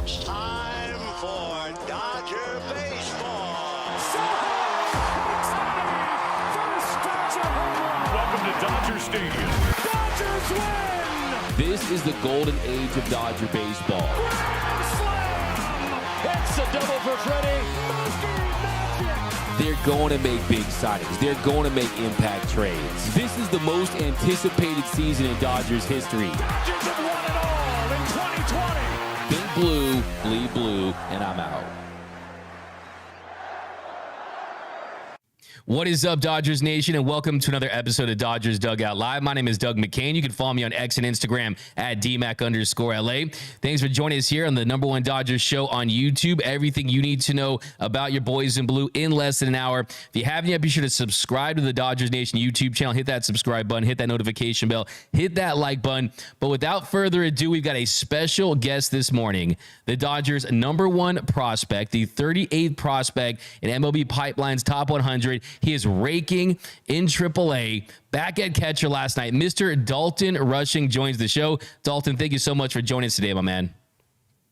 It's time for Dodger baseball. First Dodger home run. Welcome to Dodger Stadium. Dodgers win. This is the golden age of Dodger baseball. Grand slam. It's a double for Freddie. Magic. They're going to make big signings. They're going to make impact trades. This is the most anticipated season in Dodgers history. Dodgers have won it all in 2020. Big blue, bleed blue, and I'm out. What is up, Dodgers Nation, and welcome to another episode of Dodgers Dugout Live. My name is Doug McKain. You can follow me on X and Instagram at DMac_LA. Thanks for joining us here on the #1 Dodgers show on YouTube. Everything you need to know about your boys in blue in less than an hour. If you haven't yet, be sure to subscribe to the Dodgers Nation YouTube channel. Hit that subscribe button, hit that notification bell, hit that like button. But without further ado, we've got a special guest this morning. The Dodgers' #1 prospect, the 38th prospect in MLB Pipeline's Top 100. He is raking in AAA. Back at catcher last night, Mr. Dalton Rushing joins the show. Dalton, thank you so much for joining us today, my man.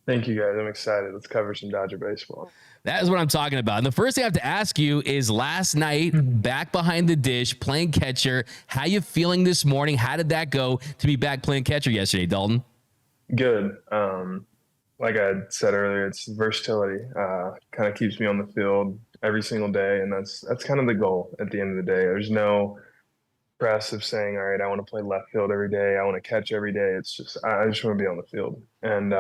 Thank you, guys. I'm excited. Let's cover some Dodger baseball. That is what I'm talking about. And the first thing I have to ask you is last night, back behind the dish, playing catcher. How you feeling this morning? How did that go to be back playing catcher yesterday, Dalton? Good. Like I said earlier, it's versatility. Kind of keeps me on the field every single day, and that's kind of the goal at the end of the day. There's no press of saying, all right, I want to play left field every day. I want to catch every day. It's just I just want to be on the field. And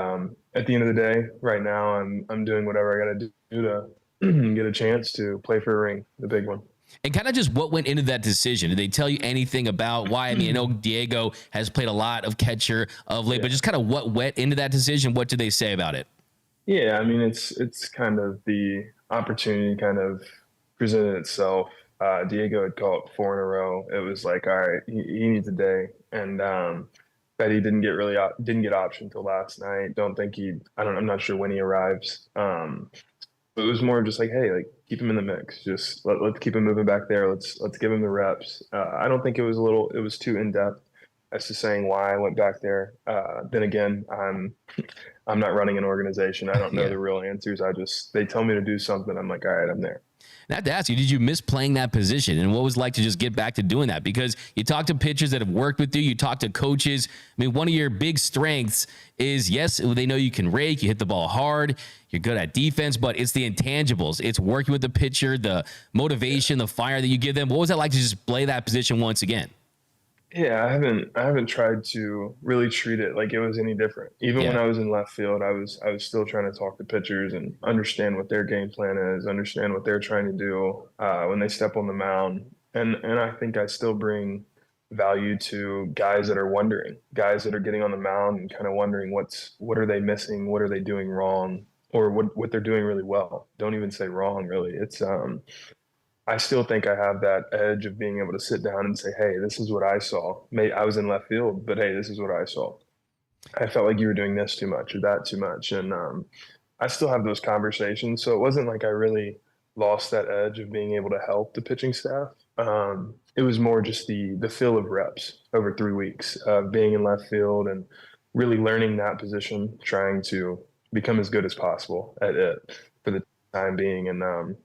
at the end of the day, right now, I'm doing whatever I got to do to get a chance to play for a ring, the big one. And kind of just what went into that decision. Did they tell you anything about why? I mean, I know Diego has played a lot of catcher of late, but just kind of what went into that decision. What did they say about it? Yeah, I mean, it's kind of the opportunity kind of presented itself. Diego had caught 4 in a row. It was like, all right, he needs a day. And Betty didn't get optioned until last night. I'm not sure when he arrives. But it was more just like, hey, like keep him in the mix. Just let's keep him moving back there. Let's give him the reps. I don't think it was too in depth as to saying why I went back there. Then again, I'm not running an organization. I don't know the real answers. They tell me to do something. I'm like, all right, I'm there. I have to ask you, did you miss playing that position? And what was it like to just get back to doing that? Because you talk to pitchers that have worked with you. You talk to coaches. I mean, one of your big strengths is, yes, they know you can rake. You hit the ball hard. You're good at defense. But it's the intangibles. It's working with the pitcher, the motivation, the fire that you give them. What was that like to just play that position once again? Yeah, I haven't tried to really treat it like it was any different. Even when I was in left field, I was still trying to talk to pitchers and understand what their game plan is, understand what they're trying to do when they step on the mound. And I think I still bring value to guys that are wondering, guys that are getting on the mound and kind of wondering what are they missing, what are they doing wrong, or what they're doing really well. Don't even say wrong, really. It's I still think I have that edge of being able to sit down and say, hey, this is what I saw. I was in left field, but hey, this is what I saw. I felt like you were doing this too much or that too much. And I still have those conversations. So it wasn't like I really lost that edge of being able to help the pitching staff. It was more just the feel of reps over 3 weeks of being in left field and really learning that position, trying to become as good as possible at it for the time being. And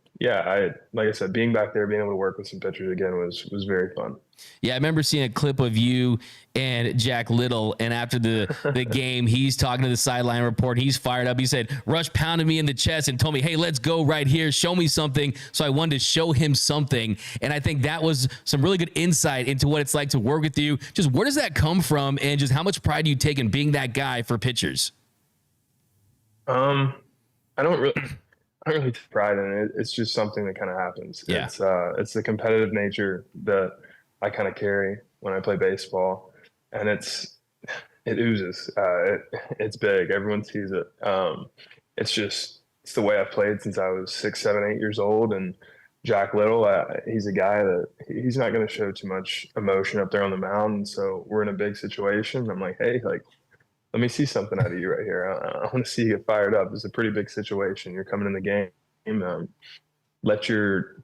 like I said, being back there, being able to work with some pitchers again was very fun. Yeah, I remember seeing a clip of you and Jack Little, and after the game, he's talking to the sideline report. He's fired up. He said, Rush pounded me in the chest and told me, hey, let's go right here. Show me something. So I wanted to show him something. And I think that was some really good insight into what it's like to work with you. Just where does that come from, and just how much pride do you take in being that guy for pitchers? I don't really take pride in it. It's just something that kind of happens. Yeah. It's the competitive nature that I kind of carry when I play baseball, and it oozes. It's big. Everyone sees it. It's the way I've played since I was 6, 7, 8 years old. And Jack Little, he's a guy that he's not going to show too much emotion up there on the mound. And so we're in a big situation. I'm like, hey, like, let me see something out of you right here. I want to see you get fired up. It's a pretty big situation. You're coming in the game. Let your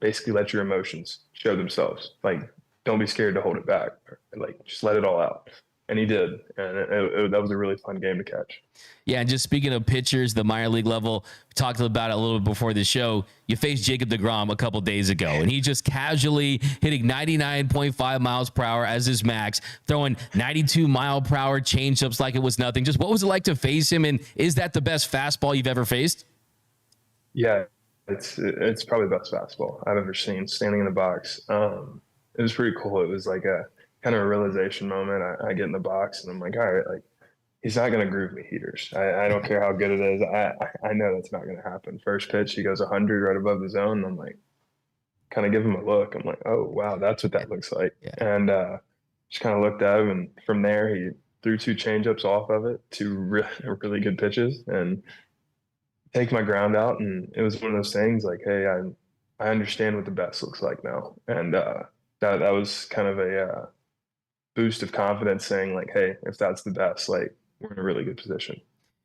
emotions show themselves. Like, don't be scared to hold it back. Like, just let it all out. and he did. And that was a really fun game to catch. Yeah, and just speaking of pitchers, the minor league level, we talked about it a little bit before the show. You faced Jacob deGrom a couple days ago, and he just casually hitting 99.5 miles per hour as his max, throwing 92 mile per hour changeups like it was nothing. Just what was it like to face him, and is that the best fastball you've ever faced? Yeah, it's probably the best fastball I've ever seen standing in the box. It was pretty cool. It was like a kind of a realization moment. I get in the box and I'm like, all right, like he's not going to groove me heaters. I don't care how good it is. I know that's not going to happen. First pitch, he goes 100 right above the zone. And I'm like, kind of give him a look. I'm like, oh, wow, that's what that looks like. Yeah. And just kind of looked at him. And from there, he threw two changeups off of it, two really good pitches, and take my ground out. And it was one of those things like, hey, I understand what the best looks like now. And that was kind of a boost of confidence saying like, hey, if that's the best, like we're in a really good position.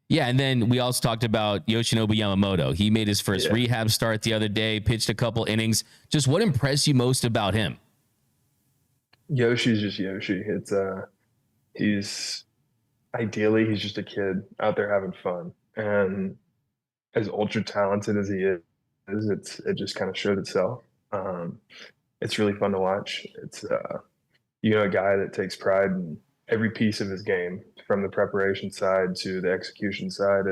Yeah, and then we also talked about Yoshinobu Yamamoto. He made his first rehab start the other day, pitched a couple innings. Just what impressed you most about him? Yoshi's just Yoshi. He's just a kid out there having fun. And as ultra talented as he is, it just kind of showed itself. It's really fun to watch. It's a guy that takes pride in every piece of his game, from the preparation side to the execution side.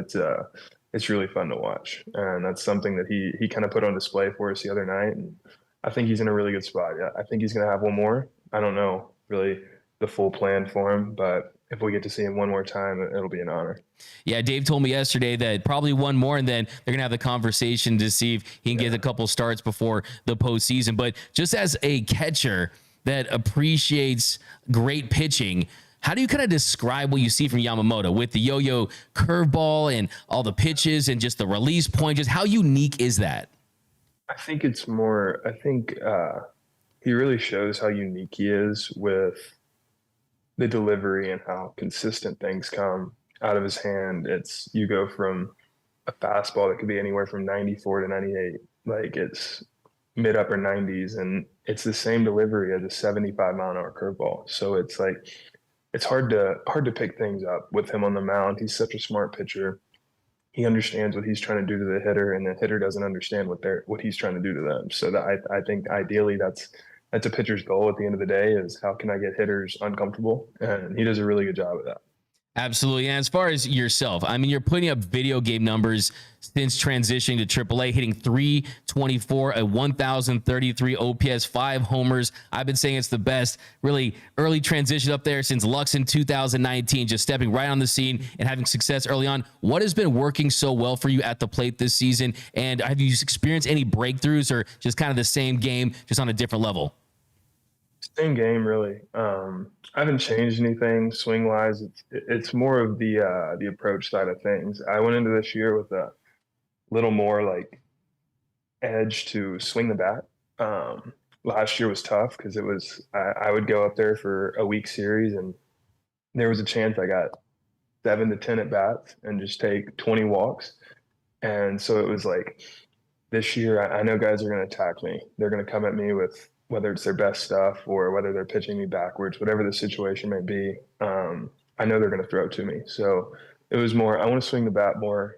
It's really fun to watch, and that's something that he kind of put on display for us the other night. And I think he's in a really good spot. Yeah, I think he's going to have one more. I don't know really the full plan for him, but if we get to see him one more time, it'll be an honor. Yeah, Dave told me yesterday that probably one more, and then they're going to have the conversation to see if he can get a couple starts before the postseason. But just as a catcher that appreciates great pitching, how do you kind of describe what you see from Yamamoto with the yo-yo curveball and all the pitches and just the release point? Just how unique is that? I think he really shows how unique he is with the delivery and how consistent things come out of his hand. You go from a fastball that could be anywhere from 94 to 98, like it's mid upper 90s, and it's the same delivery as a 75 mile an hour curveball. So it's like, it's hard to pick things up with him on the mound. He's such a smart pitcher. He understands what he's trying to do to the hitter, and the hitter doesn't understand what he's trying to do to them. So that I think ideally that's a pitcher's goal at the end of the day, is how can I get hitters uncomfortable? And he does a really good job of that. Absolutely. And as far as yourself, I mean, you're putting up video game numbers since transitioning to AAA, hitting 324, a 1,033 OPS, 5 homers. I've been saying it's the best really early transition up there since Lux in 2019, just stepping right on the scene and having success early on. What has been working so well for you at the plate this season? And have you experienced any breakthroughs, or just kind of the same game, just on a different level? Same game, really. I haven't changed anything swing wise. It's more of the approach side of things. I went into this year with a little more like edge to swing the bat. Last year was tough because I would go up there for a week series, and there was a chance I got 7 to 10 at bats and just take 20 walks. And so it was like, this year I know guys are going to attack me. They're going to come at me with whether it's their best stuff or whether they're pitching me backwards, whatever the situation may be. I know they're going to throw it to me. So it was more, I want to swing the bat more,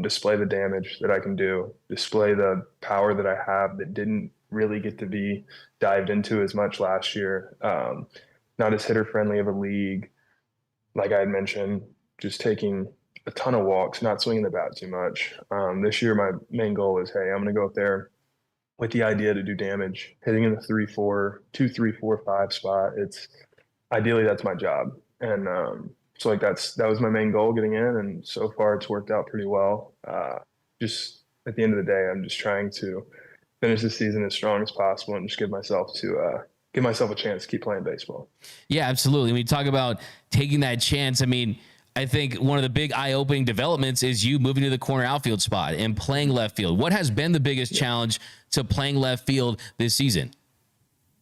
display the damage that I can do, display the power that I have that didn't really get to be dived into as much last year. Not as hitter friendly of a league. Like I had mentioned, just taking a ton of walks, not swinging the bat too much. This year, my main goal is, hey, I'm going to go up there with the idea to do damage, hitting in the 3-4, 2-3-4-5 spot. Ideally that's my job. And so like that was my main goal getting in, and so far it's worked out pretty well. Just at the end of the day, I'm just trying to finish the season as strong as possible and just give myself a chance to keep playing baseball. Yeah, absolutely. When you talk about taking that chance, I mean, I think one of the big eye-opening developments is you moving to the corner outfield spot and playing left field. What has been the biggest challenge to playing left field this season?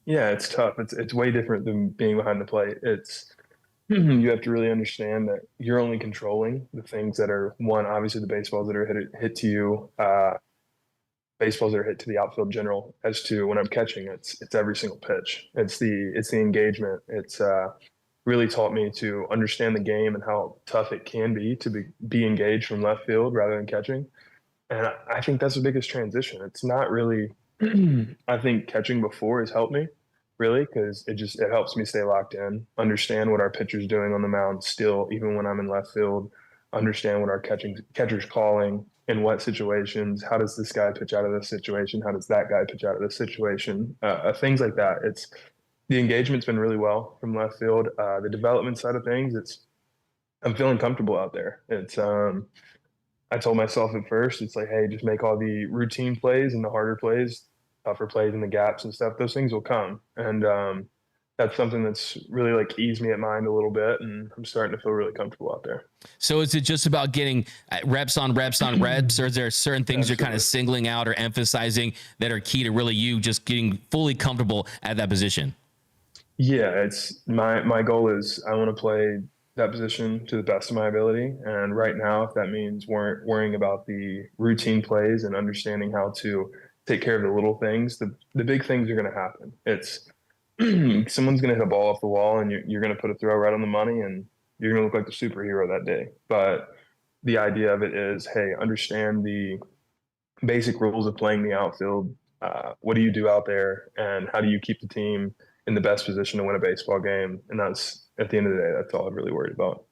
Yeah, it's tough. It's way different than being behind the plate. You have to really understand that you're only controlling the things that are, one, obviously the baseballs that are hit to you, baseballs that are hit to the outfield general. As to when I'm catching, it's every single pitch. It's the engagement. It's really taught me to understand the game and how tough it can be to be engaged from left field rather than catching. And I think that's the biggest transition. It's not really, I think catching before has helped me really because it helps me stay locked in, understand what our pitcher's doing on the mound still, even when I'm in left field, understand what our catcher's calling in what situations, how does this guy pitch out of this situation, how does that guy pitch out of this situation, things like that. It's the engagement's been really well from left field. The development side of things, I'm feeling comfortable out there. I told myself at first, it's like, hey, just make all the routine plays and the harder plays, tougher plays and the gaps and stuff. Those things will come. And that's something that's really like eased me at mind a little bit. And I'm starting to feel really comfortable out there. So is it just about getting reps on reps on reps, or is there certain things you're kind of singling out or emphasizing that are key to really you just getting fully comfortable at that position? Yeah, it's my goal is I want to play that position to the best of my ability. And right now, if that means worrying about the routine plays and understanding how to take care of the little things, the big things are going to happen. It's someone's going to hit a ball off the wall and you're going to put a throw right on the money and you're going to look like the superhero that day. But the idea of it is, hey, understand the basic rules of playing the outfield. What do you do out there and how do you keep the team in the best position to win a baseball game? And that's, at the end of the day, that's all I'm really worried about.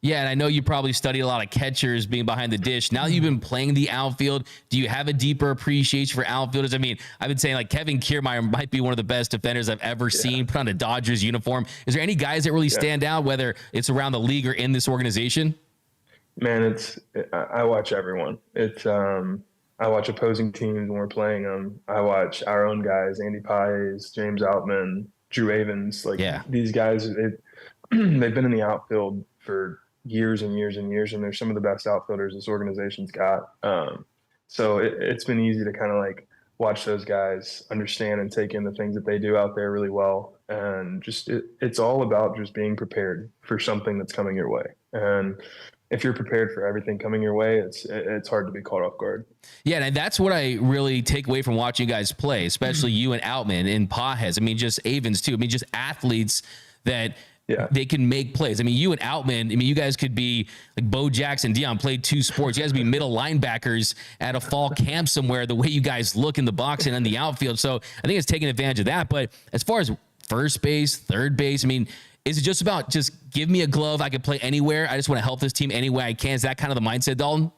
Yeah, and I know you probably studied a lot of catchers being behind the dish. Now that you've been playing the outfield, do you have a deeper appreciation for outfielders? I mean, I've been saying like Kevin Kiermaier might be one of the best defenders I've ever seen put on a Dodgers uniform. Is there any guys that really stand out, whether it's around the league or in this organization? Man, I watch everyone. I watch opposing teams when we're playing them. I watch our own guys, Andy Paez, James Outman, Drew Avens. These guys, they've been in the outfield for years and years and years, and they're some of the best outfielders this organization's got. So it's been easy to kind of like watch those guys understand and take in the things that they do out there really well. And just it's all about just being prepared for something that's coming your way. And if you're prepared for everything coming your way, it's hard to be caught off guard. Yeah, and that's what I really take away from watching you guys play, especially you and Outman and Pajes. I mean, just Avens too. I mean, just athletes that they can make plays. I mean, you and Outman, I mean, you guys could be like Bo Jackson, Dion played two sports. You guys be middle linebackers at a fall camp somewhere, the way you guys look in the box and in the outfield. So I think it's taking advantage of that. But as far as first base, third base, I mean, is it just about just give me a glove, I can play anywhere, I just want to help this team any way I can? Is that kind of the mindset, Dalton?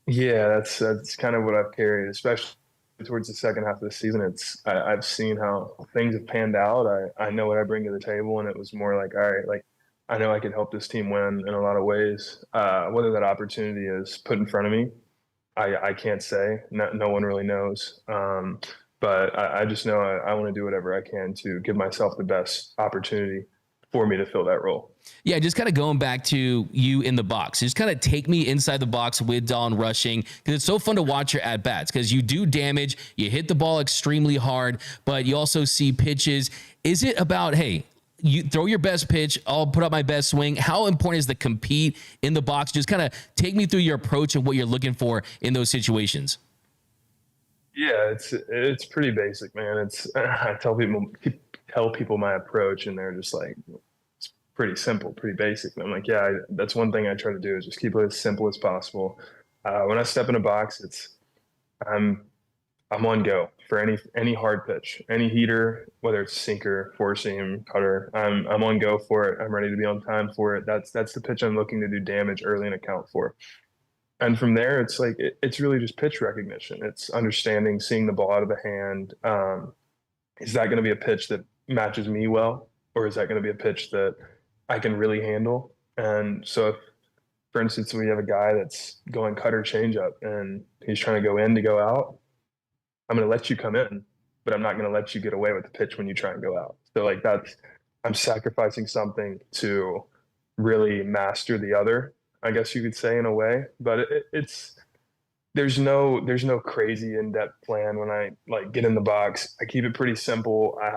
Yeah, that's kind of what I've carried, especially towards the second half of the season. I've seen how things have panned out. I know what I bring to the table, and it was more like, all right, like I know I can help this team win in a lot of ways. Whether that opportunity is put in front of me, I can't say. No one really knows. But I just know I want to do whatever I can to give myself the best opportunity for me to fill that role. Yeah, just kind of going back to you in the box. Just kind of take me inside the box with Dalton Rushing, because it's so fun to watch your at-bats because you do damage, you hit the ball extremely hard, but you also see pitches. Is it about, hey, you throw your best pitch, I'll put up my best swing? How important is the compete in the box? Just kind of take me through your approach and what you're looking for in those situations. Yeah, it's pretty basic, man. I tell people my approach, and they're just like, it's pretty simple, pretty basic. And I'm like, yeah, that's one thing I try to do is just keep it as simple as possible. When I step in a box, I'm on go for any hard pitch, any heater, whether it's sinker, four seam, cutter. I'm on go for it. I'm ready to be on time for it. That's the pitch I'm looking to do damage early and account for. And from there, it's like it's really just pitch recognition. It's understanding, seeing the ball out of the hand. Is that going to be a pitch that matches me well, or is that going to be a pitch that I can really handle? And so if, for instance, we have a guy that's going cutter changeup and he's trying to go in to go out, I'm going to let you come in, but I'm not going to let you get away with the pitch when you try and go out. So like I'm sacrificing something to really master the other, I guess you could say, in a way. But there's no crazy in-depth plan when I like get in the box. I keep it pretty simple. I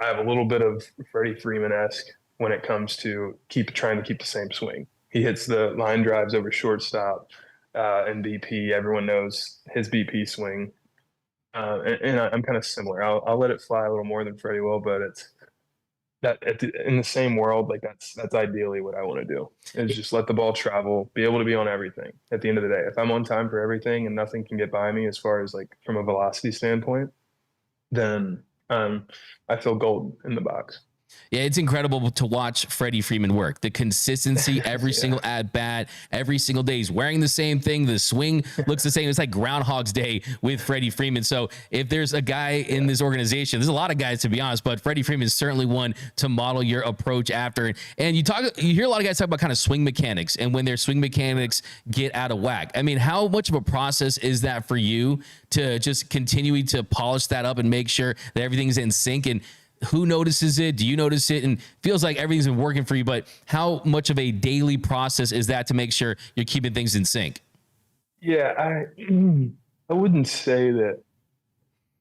have a little bit of Freddie Freeman-esque when it comes to trying to keep the same swing. He hits the line drives over shortstop and BP. Everyone knows his BP swing. And I'm kind of similar. I'll let it fly a little more than Freddie will, but in the same world, like that's ideally what I want to do, is just let the ball travel, be able to be on everything at the end of the day. If I'm on time for everything and nothing can get by me as far as like from a velocity standpoint, then I feel golden in the box. Yeah, it's incredible to watch Freddie Freeman work. The consistency every Yeah. single at bat, every single day. He's wearing the same thing. The swing looks the same. It's like Groundhog's Day with Freddie Freeman. So if there's a guy in this organization, there's a lot of guys to be honest, but Freddie Freeman is certainly one to model your approach after. And you hear a lot of guys talk about kind of swing mechanics and when their swing mechanics get out of whack. I mean, how much of a process is that for you to just continue to polish that up and make sure that everything's in sync? And who notices it? Do you notice it? And feels like everything's been working for you, but how much of a daily process is that to make sure you're keeping things in sync? Yeah, I wouldn't say that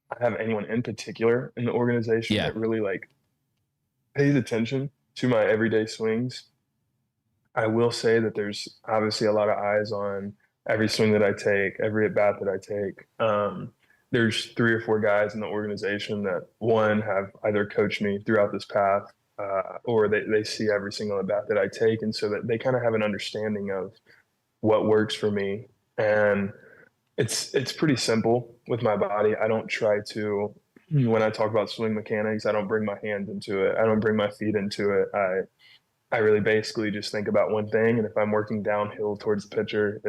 I have anyone in particular in the organization that really like pays attention to my everyday swings. I will say that there's obviously a lot of eyes on every swing that I take, every at bat that I take. There's 3 or 4 guys in the organization that one have either coached me throughout this path, or they see every single at bat that I take, and so that they kind of have an understanding of what works for me. And it's pretty simple with my body. I don't try to, when I talk about swing mechanics, I don't bring my hands into it. I don't bring my feet into it. I really basically just think about one thing, and if I'm working downhill towards the pitcher,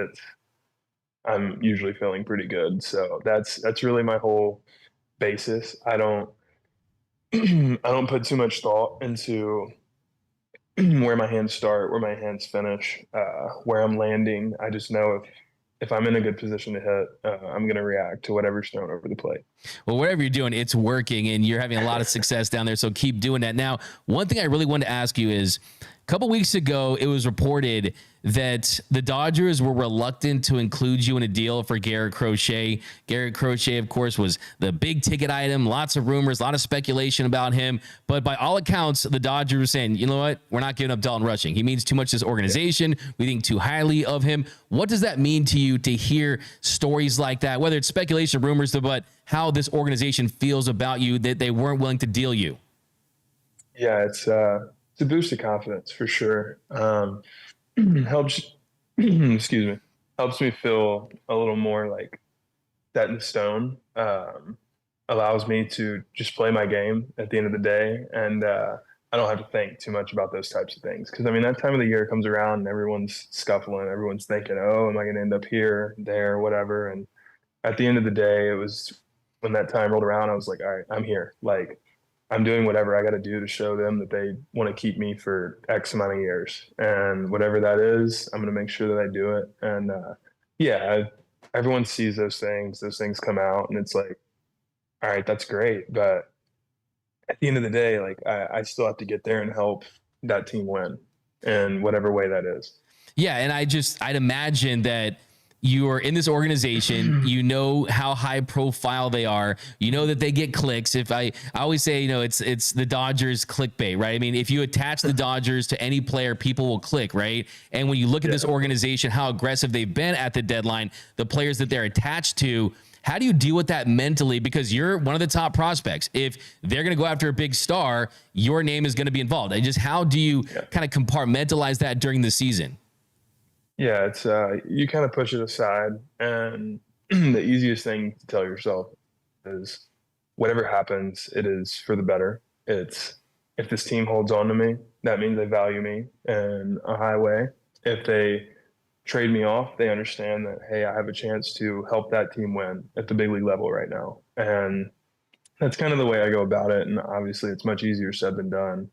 I'm usually feeling pretty good. So that's really my whole basis. I don't I don't put too much thought into where my hands start, where my hands finish, where I'm landing. I just know if I'm in a good position to hit, I'm going to react to whatever's thrown over the plate. Well, whatever you're doing, it's working and you're having a lot of success down there. So keep doing that. Now, one thing I really wanted to ask you is a couple weeks ago, it was reported that the Dodgers were reluctant to include you in a deal for Garrett Crochet. Garrett Crochet, of course, was the big ticket item. Lots of rumors, a lot of speculation about him. But by all accounts, the Dodgers were saying, you know what? We're not giving up Dalton Rushing. He means too much to this organization. We think too highly of him. What does that mean to you to hear stories like that, whether it's speculation, rumors, but how this organization feels about you, that they weren't willing to deal you? Yeah, it's a boost of confidence for sure. Helps, excuse me, helps me feel a little more like set in stone. Allows me to just play my game at the end of the day, and I don't have to think too much about those types of things. Because I mean, that time of the year comes around, and everyone's scuffling, everyone's thinking, "Oh, am I going to end up here, there, whatever?" And at the end of the day, it was when that time rolled around, I was like, "All right, I'm here. Like, I'm doing whatever I got to do to show them that they want to keep me for X amount of years. And whatever that is, I'm going to make sure that I do it." And everyone sees those things come out, and it's like, all right, that's great. But at the end of the day, like I still have to get there and help that team win in whatever way that is. Yeah. And I'd imagine that you are in this organization, you know how high profile they are, you know that they get clicks. If I always say, you know, it's the Dodgers clickbait, right? I mean, if you attach the Dodgers to any player, people will click, right? And when you look at this organization, how aggressive they've been at the deadline, the players that they're attached to, how do you deal with that mentally? Because you're one of the top prospects. If they're going to go after a big star, your name is going to be involved. And just how do you kind of compartmentalize that during the season? Yeah, it's you kind of push it aside, and the easiest thing to tell yourself is whatever happens, it is for the better. It's if this team holds on to me, that means they value me in a high way. If they trade me off, they understand that, hey, I have a chance to help that team win at the big league level right now. And that's kind of the way I go about it. And obviously it's much easier said than done.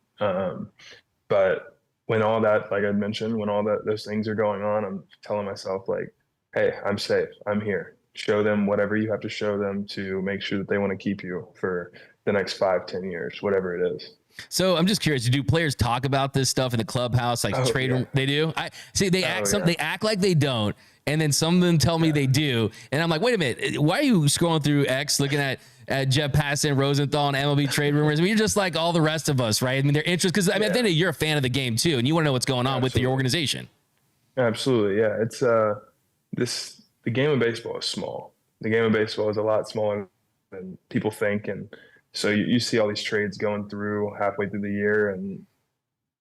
But when all that, like I mentioned, when all those things are going on, I'm telling myself like, hey, I'm safe. I'm here. Show them whatever you have to show them to make sure that they want to keep you for the next 5-10 years, whatever it is. So I'm just curious, do players talk about this stuff in the clubhouse, like trade room? They do? I see they act they act like they don't, and then some of them tell me they do. And I'm like, wait a minute, why are you scrolling through X looking at Jeff Passan, Rosenthal, and MLB trade rumors? I mean, you're just like all the rest of us, right? I mean, they're interested because I mean, at the end of the day, you're a fan of the game too, and you want to know what's going on with your organization. Absolutely, yeah. It's the game of baseball is small. The game of baseball is a lot smaller than people think, and So you see all these trades going through halfway through the year, and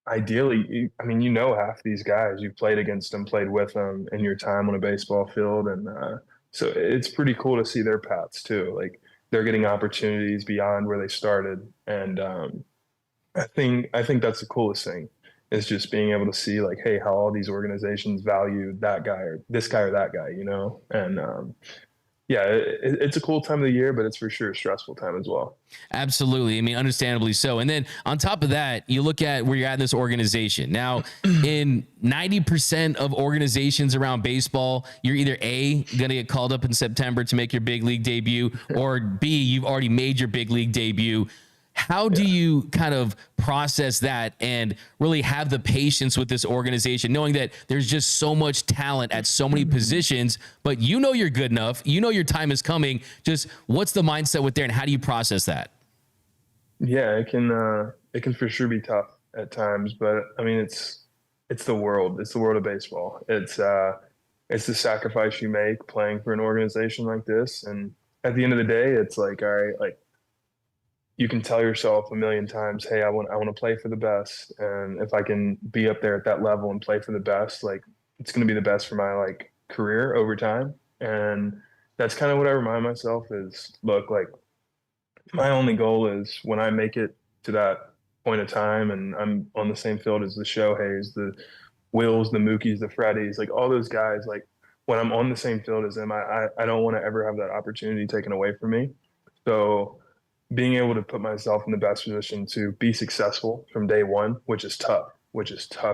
ideally, I mean, half these guys, you've played against them, played with them in your time on a baseball field. And so it's pretty cool to see their paths too. Like they're getting opportunities beyond where they started. And I think that's the coolest thing is just being able to see like, hey, how all these organizations value that guy or this guy or that guy, And yeah, it's a cool time of the year, but it's for sure a stressful time as well. Absolutely. I mean, understandably so. And then on top of that, you look at where you're at in this organization. Now, in 90% of organizations around baseball, you're either A, going to get called up in September to make your big league debut, or B, you've already made your big league debut. How do you kind of process that and really have the patience with this organization, knowing that there's just so much talent at so many positions, but you're good enough, your time is coming. Just what's the mindset with there and how do you process that? Yeah, it can for sure be tough at times, but I mean it's the world. It's the world of baseball. It's the sacrifice you make playing for an organization like this. And at the end of the day, it's like, all right, like you can tell yourself a million times, hey, I want to play for the best. And if I can be up there at that level and play for the best, like it's going to be the best for my like career over time. And that's kind of what I remind myself is, look, like my only goal is when I make it to that point of time and I'm on the same field as the Shoheis, the Wills, the Mookies, the Freddies, like all those guys, like when I'm on the same field as them, I don't want to ever have that opportunity taken away from me. So being able to put myself in the best position to be successful from day one, which is tough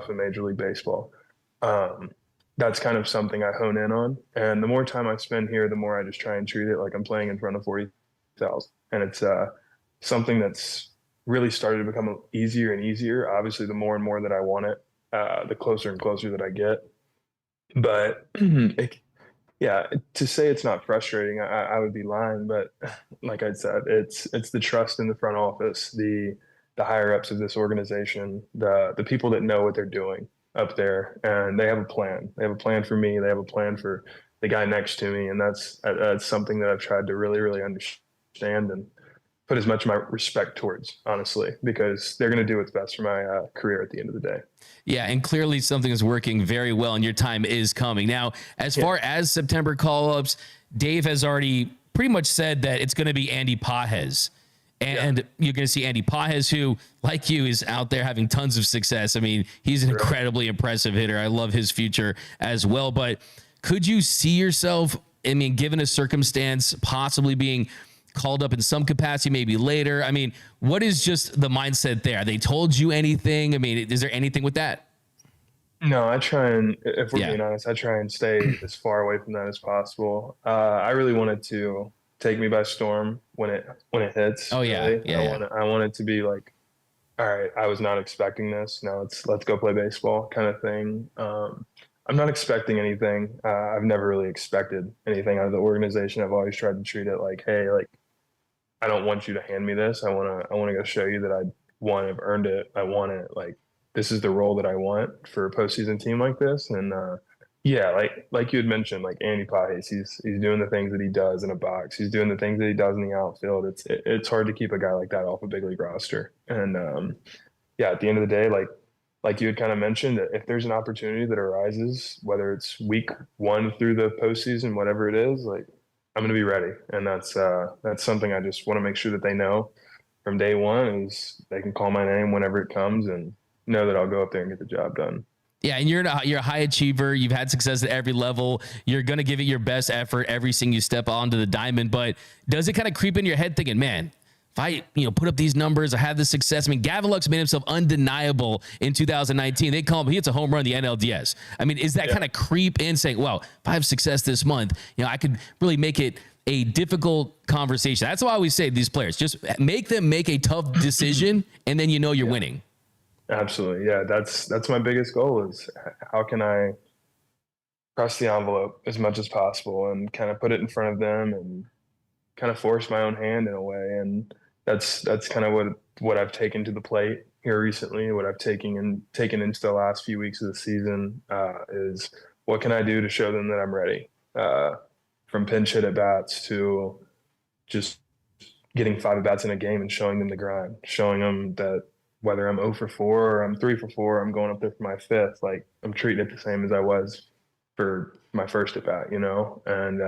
in Major League Baseball. That's kind of something I hone in on. And the more time I spend here, the more I just try and treat it like I'm playing in front of 40,000. And it's something that's really started to become easier and easier. Obviously, the more and more that I want it, the closer and closer that I get. But yeah, to say it's not frustrating, I would be lying. But like I said, it's the trust in the front office, the higher ups of this organization, the people that know what they're doing up there, and they have a plan. They have a plan for me. They have a plan for the guy next to me, and that's something that I've tried to really, really understand and put as much of my respect towards, honestly, because they're going to do what's best for my career at the end of the day. Yeah, and clearly something is working very well, and your time is coming. Now, as far as September call-ups, Dave has already pretty much said that it's going to be Andy Pages. And you're going to see Andy Pages, who, like you, is out there having tons of success. I mean, he's an incredibly impressive hitter. I love his future as well. But could you see yourself, I mean, given a circumstance, possibly being called up in some capacity, maybe later? I mean, what is just the mindset there? They told you anything? I mean, is there anything with that? No, I try and, if we're being honest, I try and stay as far away from that as possible. I really wanted to take me by storm when it hits. Oh yeah, really. yeah. I want it to be like, all right, I was not expecting this. Now let's go play baseball kind of thing. I'm not expecting anything. I've never really expected anything out of the organization. I've always tried to treat it like, hey, like I don't want you to hand me this. I want to go show you that I've earned it. I want it. Like this is the role that I want for a postseason team like this. And yeah, like you had mentioned, like Andy Pages, he's doing the things that he does in a box. He's doing the things that he does in the outfield. It's hard to keep a guy like that off a big league roster. And yeah, at the end of the day, like you had kind of mentioned, if there's an opportunity that arises, whether it's week one through the postseason, whatever it is, like I'm going to be ready. And that's something I just want to make sure that they know from day one is they can call my name whenever it comes and know that I'll go up there and get the job done. Yeah, and you're a high achiever. You've had success at every level. You're going to give it your best effort every single step onto the diamond. But does it kind of creep in your head thinking, man, if I put up these numbers, I have the success. I mean, Gavin Lux made himself undeniable in 2019. They call him, he hits a home run in the NLDS. I mean, is that kind of creep in saying, well, if I have success this month, I could really make it a difficult conversation. That's why I always say to these players, just make them make a tough decision, and then you're winning. Absolutely. Yeah, that's my biggest goal is how can I press the envelope as much as possible and kind of put it in front of them and kind of force my own hand in a way. And that's kind of what I've taken to the plate here recently, what I've taken into the last few weeks of the season is what can I do to show them that I'm ready, from pinch hit at bats to just getting 5 at-bats in a game and showing them the grind, showing them that whether I'm 0 for 4 or I'm 3 for 4, I'm going up there for my fifth. Like, I'm treating it the same as I was for my first at-bat, And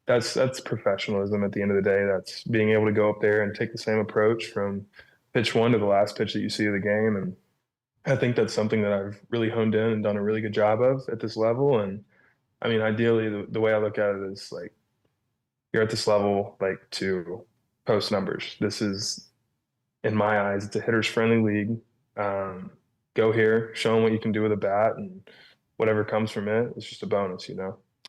that's professionalism at the end of the day. That's being able to go up there and take the same approach from pitch one to the last pitch that you see of the game. And I think that's something that I've really honed in and done a really good job of at this level. And I mean, ideally, the way I look at it is like, you're at this level, like, to post numbers. This is, in my eyes, it's a hitter's friendly league. Go here, show them what you can do with a bat, and whatever comes from it, it's just a bonus,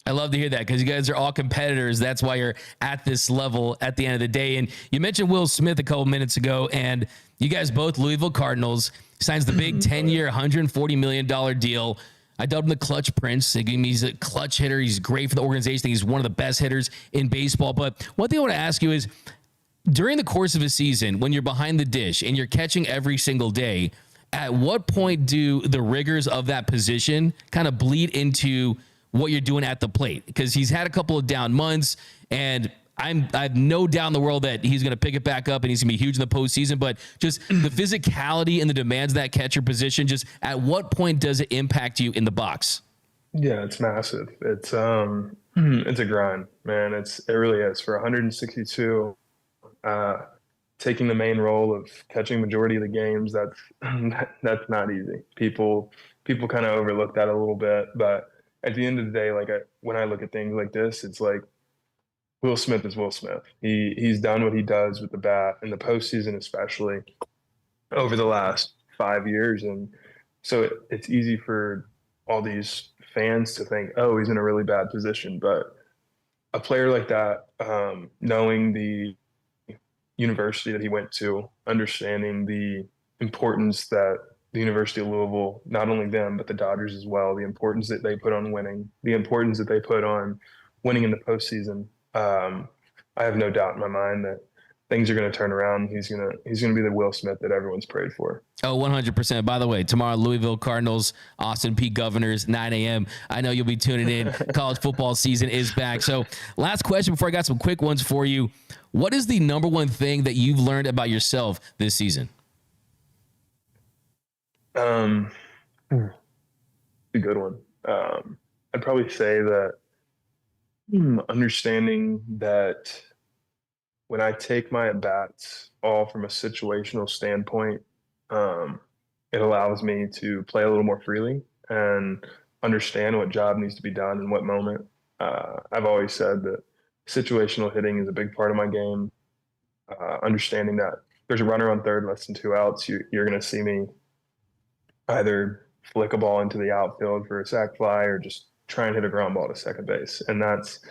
I love to hear that because you guys are all competitors. That's why you're at this level at the end of the day. And you mentioned Will Smith a couple minutes ago, and you guys both, Louisville Cardinals, signs the big 10-year, $140 million deal. I dubbed him the Clutch Prince. He's a clutch hitter. He's great for the organization. He's one of the best hitters in baseball. But one thing I want to ask you is, during the course of a season, when you're behind the dish and you're catching every single day, at what point do the rigors of that position kind of bleed into what you're doing at the plate? Because he's had a couple of down months, and I have no doubt in the world that he's going to pick it back up and he's going to be huge in the postseason. But just the physicality and the demands of that catcher position, just at what point does it impact you in the box? Yeah, it's massive. It's a grind, man. It really is. For 162, taking the main role of catching majority of the games, that's not easy. People kind of overlook that a little bit, but at the end of the day, like, when I look at things like this, it's like, Will Smith is Will Smith. He's done what he does with the bat in the postseason, especially over the last 5 years. And so it's easy for all these fans to think, oh, he's in a really bad position. But a player like that, knowing the university that he went to, understanding the importance that the University of Louisville, not only them, but the Dodgers as well, the importance that they put on winning, the importance that they put on winning in the postseason. I have no doubt in my mind that things are going to turn around. He's going to be the Will Smith that everyone's prayed for. Oh, 100%. By the way, tomorrow, Louisville Cardinals, Austin Peay Governors, 9 a.m. I know you'll be tuning in. College football season is back. So last question before I got some quick ones for you. What is the number one thing that you've learned about yourself this season? A good one. I'd probably say that understanding that when I take my at-bats all from a situational standpoint, it allows me to play a little more freely and understand what job needs to be done in what moment. I've always said that situational hitting is a big part of my game. Understanding that there's a runner on third, less than 2 outs, you're going to see me either flick a ball into the outfield for a sac fly or just try and hit a ground ball to second base. And that's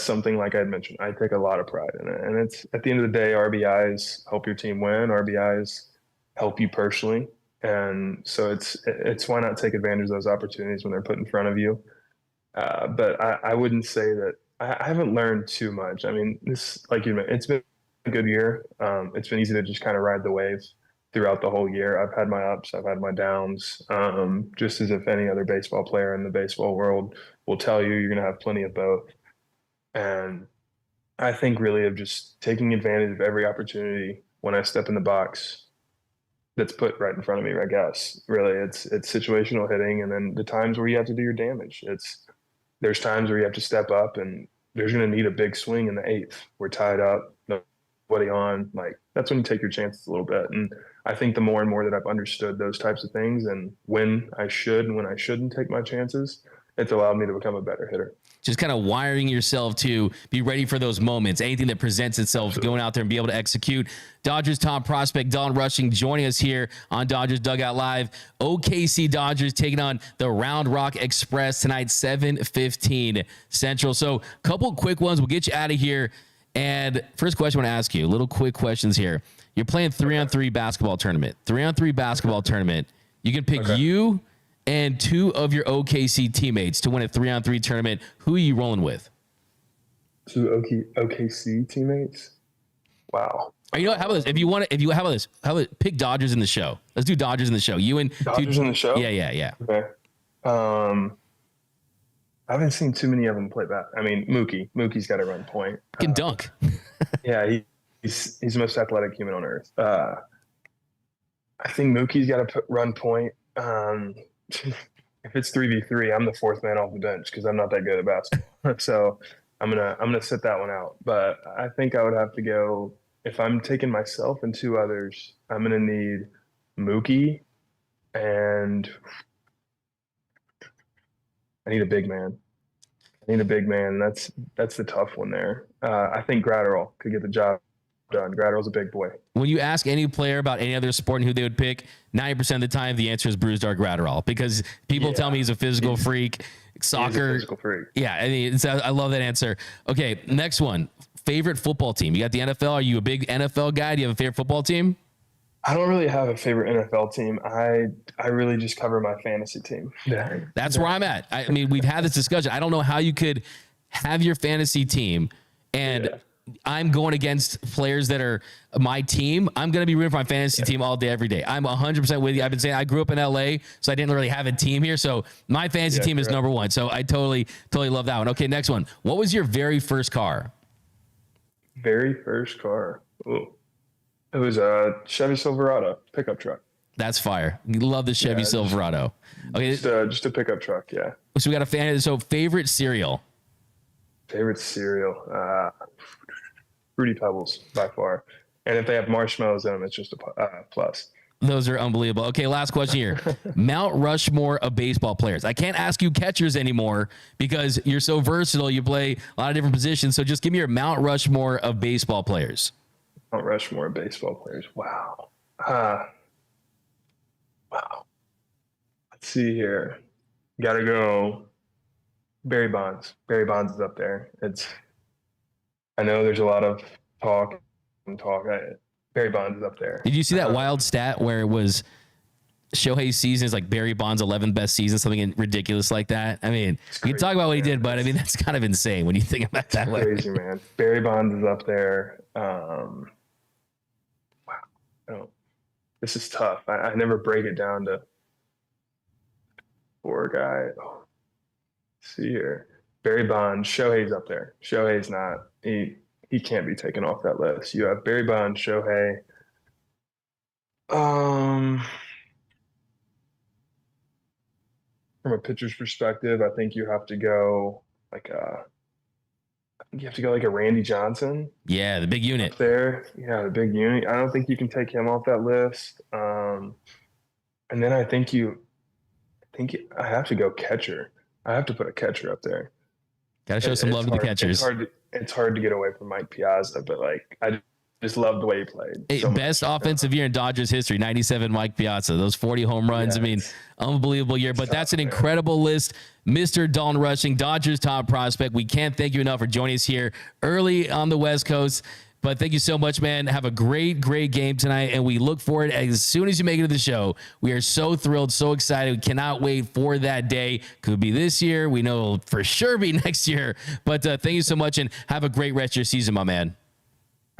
something, like I had mentioned, I take a lot of pride in it. And it's, at the end of the day, RBIs help your team win. RBIs help you personally. And so it's why not take advantage of those opportunities when they're put in front of you. But I wouldn't say that I haven't learned too much. I mean, this, like you mentioned, it's been a good year. It's been easy to just kind of ride the wave throughout the whole year. I've had my ups, I've had my downs, just as if any other baseball player in the baseball world will tell you, you're going to have plenty of both. And I think really of just taking advantage of every opportunity when I step in the box that's put right in front of me, I guess. Really, it's situational hitting, and then the times where you have to do your damage. There's times where you have to step up, and there's going to need a big swing in the eighth. We're tied up, nobody on. Like, that's when you take your chances a little bit. And I think the more and more that I've understood those types of things and when I should and when I shouldn't take my chances, it's allowed me to become a better hitter. Just kind of wiring yourself to be ready for those moments, anything that presents itself, Absolutely. Going out there and be able to execute. Dodgers top prospect Dalton Rushing joining us here on Dodgers Dugout Live. OKC Dodgers taking on the Round Rock Express tonight, 7:15 Central. So a couple quick ones. We'll get you out of here. And first question I want to ask you, little quick questions here. You're playing 3-on-3 basketball tournament. 3-on-3 basketball tournament. You can pick you and 2 of your OKC teammates to win a 3-on-3 tournament. Who are you rolling with? 2 OKC teammates? Wow. Or you know what? How about this? How about pick Dodgers in the show? Let's do Dodgers in the show. You and Dodgers in the show? Yeah. Okay. I haven't seen too many of them play that. I mean, Mookie's got to run point. Can dunk. Yeah, he's the most athletic human on earth. I think Mookie's got to run point. If it's 3v3, I'm the fourth man off the bench because I'm not that good at basketball. So I'm gonna sit that one out. But I think I would have to go, if I'm taking myself and two others, I'm gonna need Mookie, and I need a big man. That's the tough one there. I think Gratterall could get the job done. Gratterall's a big boy. When you ask any player about any other sport and who they would pick, 90% of the time the answer is Bruce Dark Gratterall, because people tell me he's a physical freak. Soccer, He's a physical freak. Yeah, I mean, I love that answer. Okay, next one. Favorite football team? You got the NFL. Are you a big NFL guy? Do you have a favorite football team? I don't really have a favorite NFL team. I really just cover my fantasy team. That's where I'm at. I mean, we've had this discussion. I don't know how you could have your fantasy team and I'm going against players that are my team. I'm going to be rooting for my fantasy team all day, every day. I'm 100% with you. I've been saying I grew up in LA, so I didn't really have a team here. So my fantasy team is number one. So I totally love that one. Okay, next one. What was your very first car? Very first car. Ooh. It was a Chevy Silverado pickup truck. That's fire. You love the Chevy Silverado. Okay, just a pickup truck. Yeah. So we got a fan. So favorite cereal. Favorite cereal. Fruity Pebbles by far. And if they have marshmallows in them, it's just a plus. Those are unbelievable. Okay, last question here. Mount Rushmore of baseball players. I can't ask you catchers anymore because you're so versatile. You play a lot of different positions. So just give me your Mount Rushmore of baseball players. Mount Rushmore of baseball players. Wow. Wow. Let's see here. Got to go Barry Bonds. Barry Bonds is up there. I know there's a lot of talk. Barry Bonds is up there. Did you see that wild stat where it was Shohei's season is like Barry Bonds' 11th best season, something ridiculous like that? I mean, you can talk about what he did, but I mean, that's kind of insane when you think about it that way. Crazy, man. Barry Bonds is up there. Wow. This is tough. I never break it down to poor guy. Oh, let's see here. Barry Bonds, Shohei's up there. Shohei's not. He can't be taken off that list. You have Barry Bonds, Shohei. From a pitcher's perspective, I think you have to go like a Randy Johnson. Yeah, the big unit. Up there. Yeah, the big unit. I don't think you can take him off that list. And then I think I have to go catcher. I have to put a catcher up there. Got to show some love to the catchers. It's hard to get away from Mike Piazza, but like I just loved the way he played. Hey, best offensive year in Dodgers history, 97 Mike Piazza. Those 40 home runs. I mean, unbelievable year. But that's an incredible list. Mr. Dalton Rushing, Dodgers top prospect. We can't thank you enough for joining us here early on the West Coast. But thank you so much, man. Have a great game tonight. And we look forward, as soon as you make it to the show, we are so thrilled, so excited. We cannot wait for that day. Could be this year. We know it'll for sure be next year. But thank you so much, and have a great rest of your season, my man.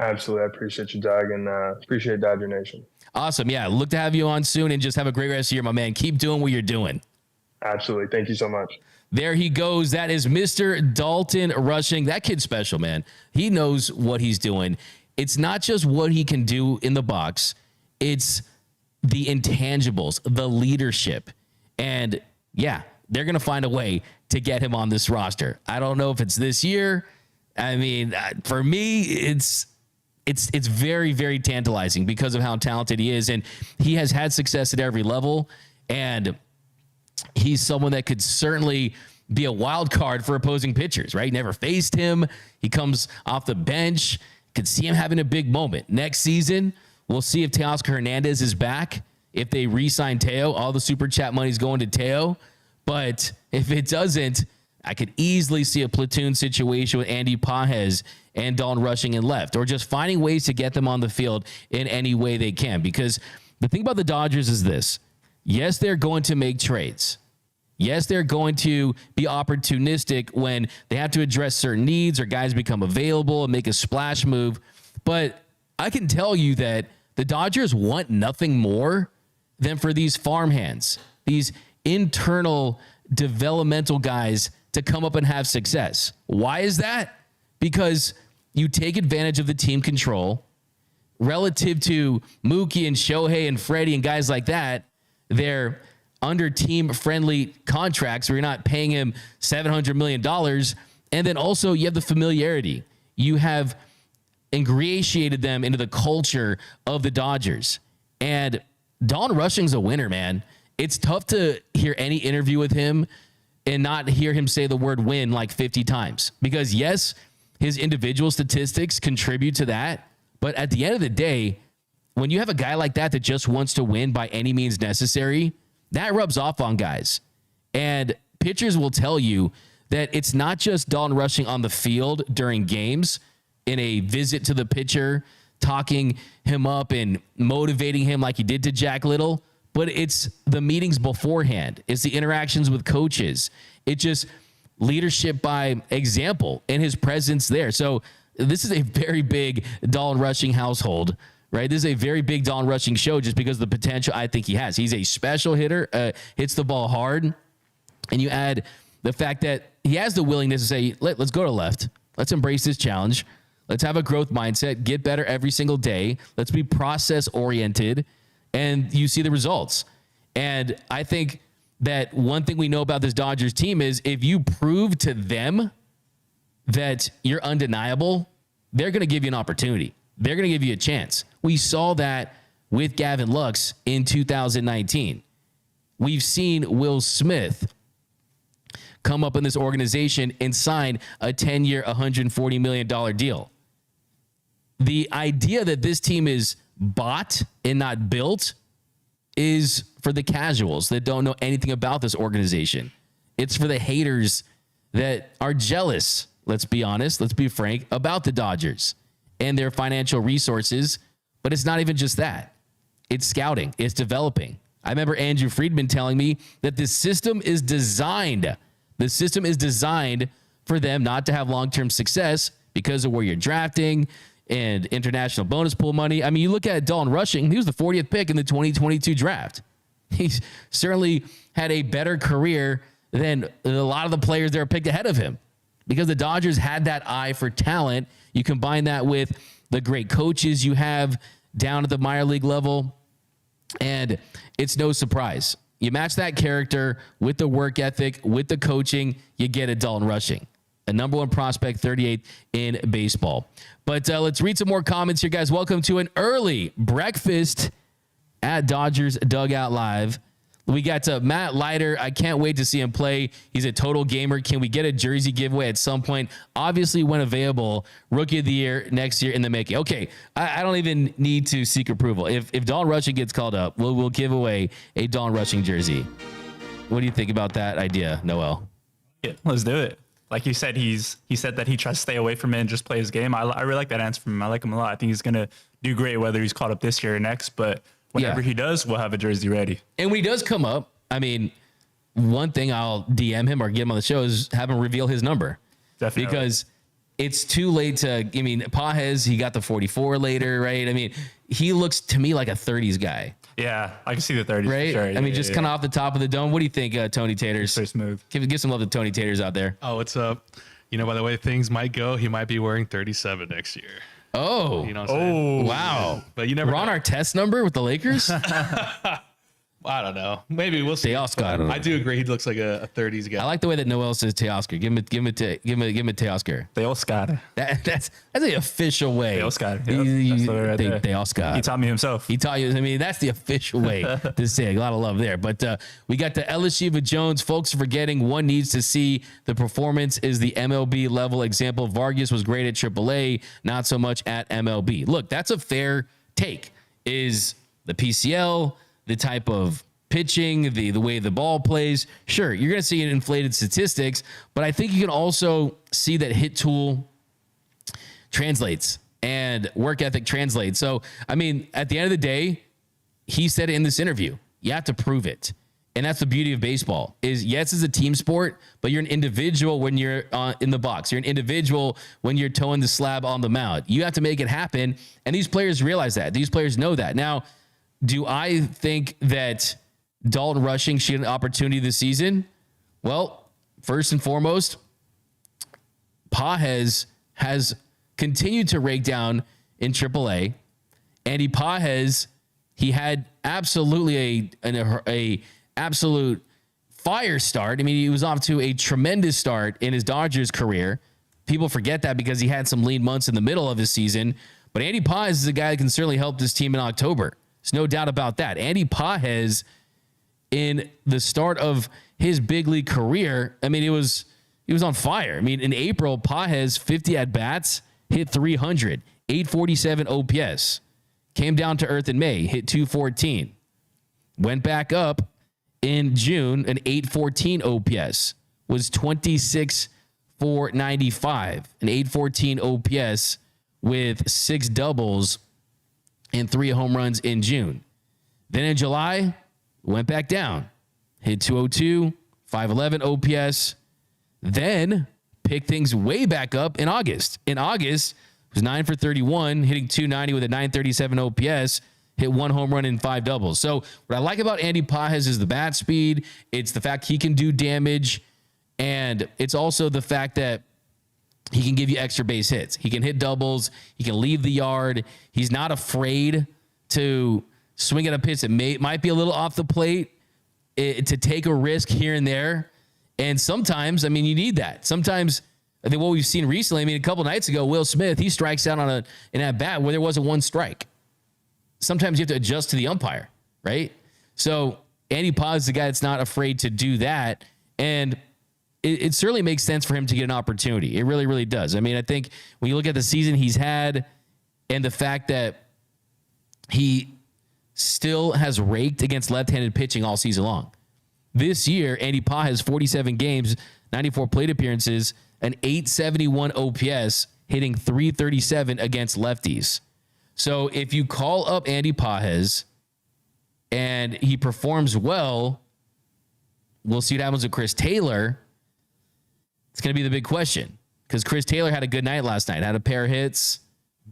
Absolutely. I appreciate you, Doug, and appreciate Dodger Nation. Awesome. Yeah. Look to have you on soon, and just have a great rest of the year, my man. Keep doing what you're doing. Absolutely. Thank you so much. There he goes. That is Mr. Dalton Rushing. That kid's special, man. He knows what he's doing. It's not just what he can do in the box. It's the intangibles, the leadership. And yeah, they're going to find a way to get him on this roster. I don't know if it's this year. I mean, for me, it's very, very tantalizing because of how talented he is. And he has had success at every level. And he's someone that could certainly be a wild card for opposing pitchers, right? Never faced him. He comes off the bench. Could see him having a big moment. Next season, we'll see if Teoscar Hernandez is back. If they re-sign Teo, all the super chat money's going to Teo. But if it doesn't, I could easily see a platoon situation with Andy Pages and Dalton Rushing in left, or just finding ways to get them on the field in any way they can. Because the thing about the Dodgers is this. Yes, they're going to make trades. Yes, they're going to be opportunistic when they have to address certain needs or guys become available and make a splash move. But I can tell you that the Dodgers want nothing more than for these farmhands, these internal developmental guys to come up and have success. Why is that? Because you take advantage of the team control. relative to Mookie and Shohei and Freddie and guys like that, they're under team-friendly contracts where you're not paying him $700 million. And then also you have the familiarity. You have ingratiated them into the culture of the Dodgers. And Dalton Rushing's a winner, man. It's tough to hear any interview with him and not hear him say the word win like 50 times. Because yes, his individual statistics contribute to that. But at the end of the day, when you have a guy like that that just wants to win by any means necessary, that rubs off on guys. And pitchers will tell you that it's not just Dalton Rushing on the field during games in a visit to the pitcher, talking him up and motivating him like he did to Jack Little, but it's the meetings beforehand. It's the interactions with coaches. It's just leadership by example and his presence there. So this is a very big Dalton Rushing household, right? This is a very big Dalton Rushing show just because of the potential I think he has. He's a special hitter, hits the ball hard, and you add the fact that he has the willingness to say, let's go to left. Let's embrace this challenge. Let's have a growth mindset, get better every single day. Let's be process oriented, and you see the results. And I think that one thing we know about this Dodgers team is if you prove to them that you're undeniable, they're going to give you an opportunity. They're going to give you a chance. We saw that with Gavin Lux in 2019. We've seen Will Smith come up in this organization and sign a 10-year, $140 million deal. The idea that this team is bought and not built is for the casuals that don't know anything about this organization. It's for the haters that are jealous, let's be honest, let's be frank, about the Dodgers and their financial resources. But it's not even just that. It's scouting. It's developing. I remember Andrew Friedman telling me that the system is designed for them not to have long-term success because of where you're drafting and international bonus pool money. I mean, you look at Dalton Rushing, he was the 40th pick in the 2022 draft. He's certainly had a better career than a lot of the players that were picked ahead of him because the Dodgers had that eye for talent. You combine that with the great coaches you have down at the minor league level, and it's no surprise. You match that character with the work ethic, with the coaching, you get a Dalton Rushing, a number one prospect, 38th in baseball. But let's read some more comments here, guys. Welcome to an early breakfast at Dodgers Dugout Live. We got Matt Leiter. I can't wait to see him play. He's a total gamer. Can we get a jersey giveaway at some point? Obviously, when available, Rookie of the Year next year in the making. Okay, I don't even need to seek approval. If Dalton Rushing gets called up, we'll give away a Dalton Rushing jersey. What do you think about that idea, Noel? Yeah, let's do it. Like you said, he said that he tries to stay away from it and just play his game. I really like that answer from him. I like him a lot. I think he's going to do great whether he's called up this year or next, but whenever he does, we'll have a jersey ready. And when he does come up, I mean, one thing I'll DM him or get him on the show is have him reveal his number. Definitely. Because it's too late to, I mean, Pajes, he got the 44 later, right? I mean, he looks to me like a 30s guy. Yeah, I can see the 30s. Right? For sure. I mean, just kind of off the top of the dome. What do you think, Tony Taters? So smooth. Give some love to Tony Taters out there. Oh, what's up? You know, by the way things might go, he might be wearing 37 next year. Oh, you know what I'm saying? Wow. But you never We're on our test number with the Lakers? I don't know. Maybe we'll see. Teoscar. I do agree. He looks like a 30s guy. I like the way that Noel says Teoscar. Give him a Teoscar. Teoscar. That's the official way. Teoscar. Yep. Teoscar. He taught me himself. He taught you. I mean, that's the official way to say it. A lot of love there. But we got the Elishiva Jones. Folks are forgetting one needs to see the performance is the MLB level example. Vargas was great at AAA, not so much at MLB. Look, that's a fair take. Is the PCL the type of pitching, the way the ball plays? Sure, you're going to see inflated statistics, but I think you can also see that hit tool translates and work ethic translates. So, I mean, at the end of the day, he said it in this interview. You have to prove it. And that's the beauty of baseball is, yes, it's a team sport, but you're an individual when you're in the box. You're an individual when you're towing the slab on the mound. You have to make it happen, and these players realize that. These players know that. Now, do I think that Dalton Rushing should get an opportunity this season? Well, first and foremost, Pajes has continued to rake down in AAA, Andy Pages, he had absolutely a absolute fire start. I mean, he was off to a tremendous start in his Dodgers career. People forget that because he had some lean months in the middle of his season. But Andy Pages is a guy that can certainly help this team in October. There's no doubt about that. Andy Pages, in the start of his big league career, I mean, he was on fire. I mean, in April, Pages, 50 at-bats, hit 300, 847 OPS. Came down to earth in May, hit 214. Went back up in June, an 814 OPS. Was 26 for 95, an 814 OPS with 6 doubles and 3 home runs in June. Then in July, went back down, hit 202, 511 OPS. Then picked things way back up in August. In August, was 9 for 31, hitting 290 with a 937 OPS, hit 1 home run and 5 doubles. So what I like about Andy Pages is the bat speed. It's the fact he can do damage. And it's also the fact that he can give you extra base hits. He can hit doubles. He can leave the yard. He's not afraid to swing at a pitch that might be a little off the plate, to take a risk here and there. And sometimes, I mean, you need that. Sometimes, I think what we've seen recently, I mean, a couple nights ago, Will Smith, he strikes out on an at-bat where there wasn't 1 strike. Sometimes you have to adjust to the umpire, right? So Andy Pages is the guy that's not afraid to do that. And it certainly makes sense for him to get an opportunity. It really, really does. I mean, I think when you look at the season he's had and the fact that he still has raked against left-handed pitching all season long. This year, Andy Pages, 47 games, 94 plate appearances, an 871 OPS, hitting 337 against lefties. So if you call up Andy Pages and he performs well, we'll see what happens with Chris Taylor. It's going to be the big question because Chris Taylor had a good night last night, had a pair of hits.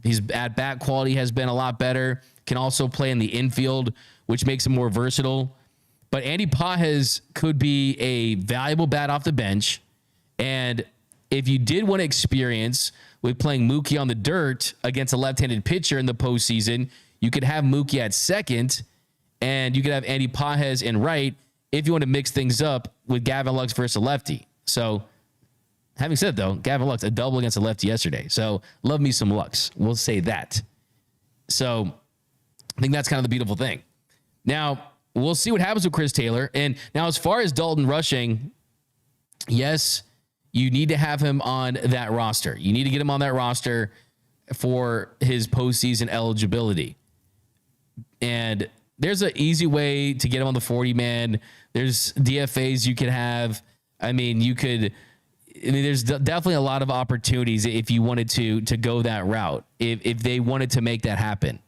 His at-bat quality has been a lot better, can also play in the infield, which makes him more versatile. But Andy Pages could be a valuable bat off the bench. And if you did want to experience with playing Mookie on the dirt against a left-handed pitcher in the postseason, you could have Mookie at second, and you could have Andy Pages in right if you want to mix things up with Gavin Lux versus a lefty. So, having said though, Gavin Lux, a double against a lefty yesterday. So, love me some Lux. We'll say that. So, I think that's kind of the beautiful thing. Now, we'll see what happens with Chris Taylor. And now, as far as Dalton Rushing, yes, you need to have him on that roster. You need to get him on that roster for his postseason eligibility. And there's an easy way to get him on the 40-man. There's DFAs you could have. I mean, there's definitely a lot of opportunities if you wanted to go that route, if they wanted to make that happen.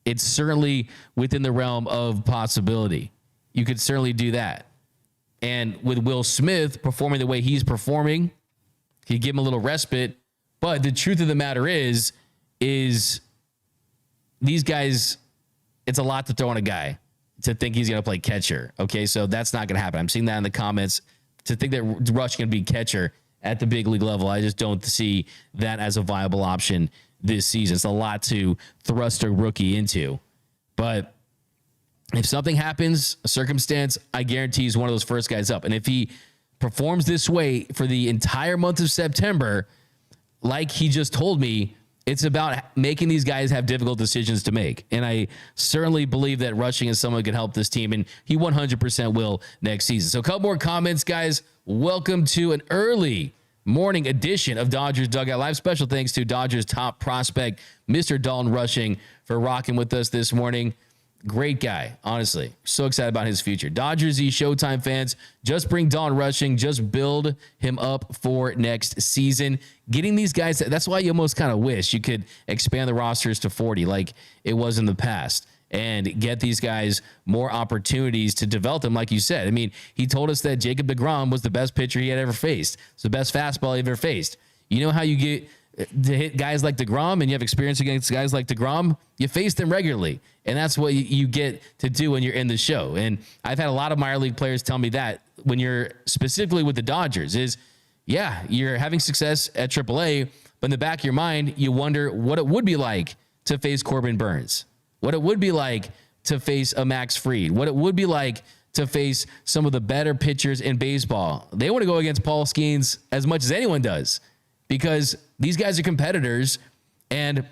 It's certainly within the realm of possibility. You could certainly do that. And with Will Smith performing the way he's performing, you give him a little respite. But the truth of the matter is these guys, it's a lot to throw on a guy to think he's going to play catcher. Okay, so that's not going to happen. I'm seeing that in the comments. To think that Rush can be catcher at the big league level, I just don't see that as a viable option this season. It's a lot to thrust a rookie into. But if something happens, a circumstance, I guarantee he's one of those first guys up. And if he performs this way for the entire month of September, like he just told me, it's about making these guys have difficult decisions to make. And I certainly believe that Rushing is someone who can help this team, and he 100% will next season. So a couple more comments, guys. Welcome to an early morning edition of Dodgers Dugout Live. Special thanks to Dodgers top prospect, Mr. Dalton Rushing, for rocking with us this morning. Great guy, honestly. So excited about his future. Dodgers Showtime fans, just bring Dalton Rushing. Just build him up for next season. Getting these guys, that's why you almost kind of wish you could expand the rosters to 40 like it was in the past and get these guys more opportunities to develop them, like you said. I mean, he told us that Jacob deGrom was the best pitcher he had ever faced. It's the best fastball he ever faced. You know how you get to hit guys like deGrom and you have experience against guys like deGrom? You face them regularly. And that's what you get to do when you're in the show. And I've had a lot of minor league players tell me that when you're specifically with the Dodgers is, yeah, you're having success at AAA, but in the back of your mind, you wonder what it would be like to face Corbin Burns, what it would be like to face a Max Fried, what it would be like to face some of the better pitchers in baseball. They want to go against Paul Skeens as much as anyone does because these guys are competitors and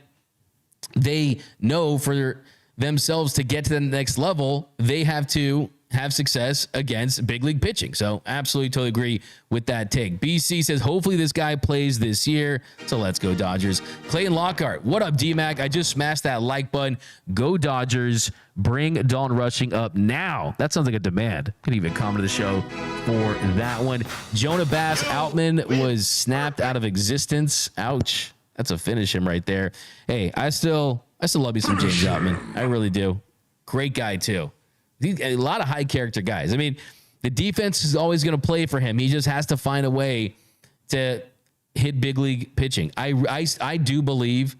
they know for themselves to get to the next level, they have to have success against big league pitching. So absolutely totally agree with that take. BC says, hopefully this guy plays this year. So let's go Dodgers. Clayton Lockhart. What up, D-Mac? I just smashed that like button. Go Dodgers. Bring Dalton Rushing up now. That sounds like a demand. Could even comment to the show for that one. Jonah Bass Outman was snapped out of existence. Ouch. That's a finish him right there. Hey, I still love you some James Outman. I really do. Great guy too. A lot of high character guys. I mean, the defense is always going to play for him. He just has to find a way to hit big league pitching. I do believe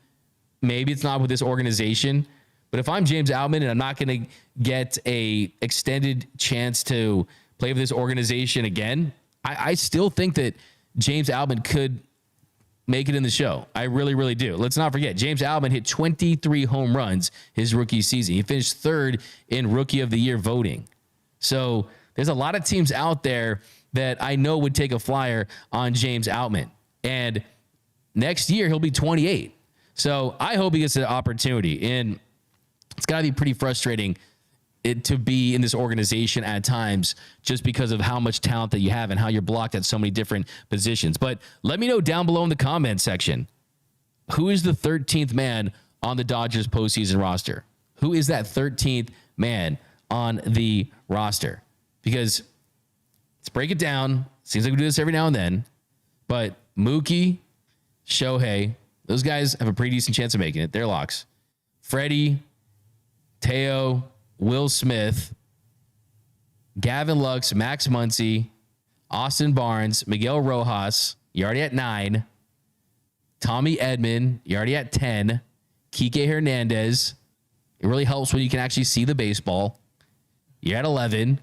maybe it's not with this organization, but if I'm James Outman and I'm not going to get a extended chance to play for this organization again, I still think that James Outman could make it in the show. I really, really do. Let's not forget, James Outman hit 23 home runs his rookie season. He finished third in Rookie of the Year voting. So there's a lot of teams out there that I know would take a flyer on James Outman. And next year, he'll be 28. So I hope he gets an opportunity. And it's got to be pretty frustrating to be in this organization at times just because of how much talent that you have and how you're blocked at so many different positions. But let me know down below in the comment section, who is the 13th man on the Dodgers postseason roster? Who is that 13th man on the roster? Because let's break it down. Seems like we do this every now and then, but Mookie, Shohei, those guys have a pretty decent chance of making it. They're locks. Freddie, Teo, Will Smith, Gavin Lux, Max Muncy, Austin Barnes, Miguel Rojas, you're already at 9. Tommy Edman, you're already at 10. Kike Hernandez, it really helps when you can actually see the baseball. You're at 11.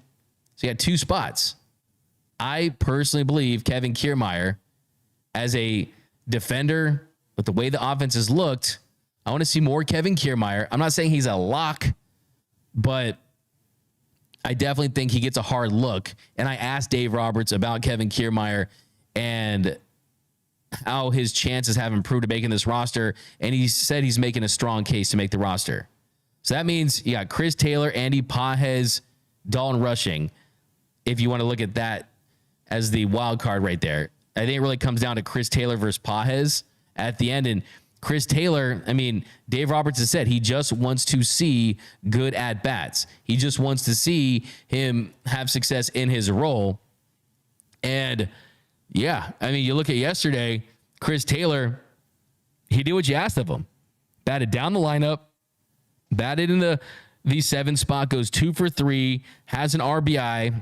So you got 2 spots. I personally believe Kevin Kiermaier, as a defender, with the way the offense has looked, I want to see more Kevin Kiermaier. I'm not saying he's a lock, but I definitely think he gets a hard look. And I asked Dave Roberts about Kevin Kiermaier and how his chances have improved to making this roster. And he said he's making a strong case to make the roster. So that means you got Chris Taylor, Andy Pages, Dalton Rushing, if you want to look at that as the wild card right there. I think it really comes down to Chris Taylor versus Pages at the end. And Chris Taylor, I mean, Dave Roberts has said he just wants to see good at-bats. He just wants to see him have success in his role. And, yeah, I mean, you look at yesterday, Chris Taylor, he did what you asked of him. Batted down the lineup, batted in the 7 spot, goes 2 for 3, has an RBI,